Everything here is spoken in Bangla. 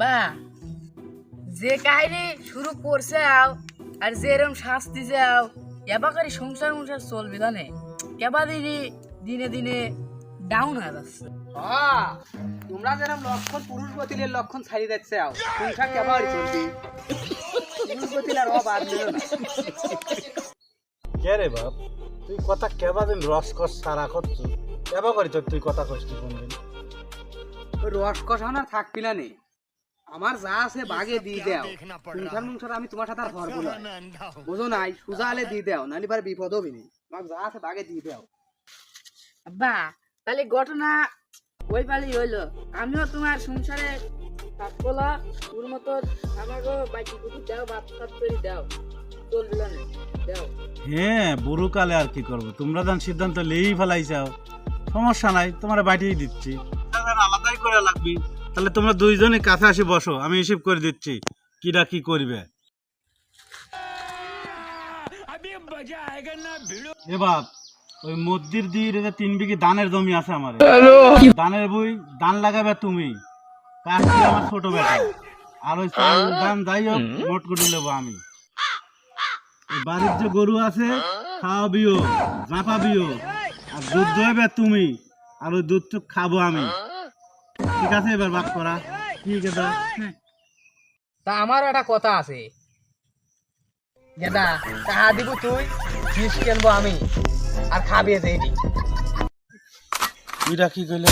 বা যে কাহিনী শুরু করছে আর যেরকম শাস্তি যাও এবার করে সংসার সংসার চলবে জানে কেবা দিনে দিনে ডাউন হয়ে যাচ্ছে। তোমরা যেরকম লক্ষণ পুরুষ গতিলের লক্ষণ ছাড়িয়ে যাচ্ছে সংসার কেমন চলবি পুরুষ গতিল আর অবাদ নিল না। কে রে বাপ তুই কথা কেবা দিন রস কস সারা করছু কেবা করি তোর তুই কথা কইছিস কোনদিন ওই রস কষানো আর থাকবি না নে আমার যা আছে বাগে দিয়ে দাও সংসার মুংসার আমি তোমার সাথে আর ঘর বলো বুঝো নাই সোজা হলে দিয়ে দাও নাহলে এবার বিপদ হবি নি আমার যা আছে বাগে দিয়ে দাও। বা তাহলে ঘটনা ওই পালি হইলো আমিও তোমার সংসারে থাকবলা ওর মতো আমাকে বাকি কুটি দাও ভাত ভাত করে দাও চলবে না দাও। হ্যাঁ বুড়োকালে আর কি করবো তোমরা যখন সিদ্ধান্ত লেই ফেলাইছাও সমস্যা নাই তোমার বাটিয়ে দিচ্ছি আলাদাই করে লাগবি তাহলে তোমরা দুইজনে কাছে আসি বসো আমি হিসেব করে দিচ্ছি কিরা কি করবে। এ বাপ ওই মসজিদ দিয়ে 3 বিঘি ধানের জমি আছে আমার ধানের বই ধান লাগাবে তুমি কাজ আমার ছোট বেটা আর ওই চাল ধান যাই হোক মোট করে নেবো আমি। বাড়ির যে গরু আছে খাওয়াবিও জাপাবিও আর দুধ দইবে তুমি আর ওই দুধ তো খাবো আমি ঠিক আছে এবার বাদ করা ঠিক আছে। তা আমার একটা কথা আছে গেদা টাকা দিব তুই ফিস কিনবো আমি আর খাবি যেই তুইটা কি কইলে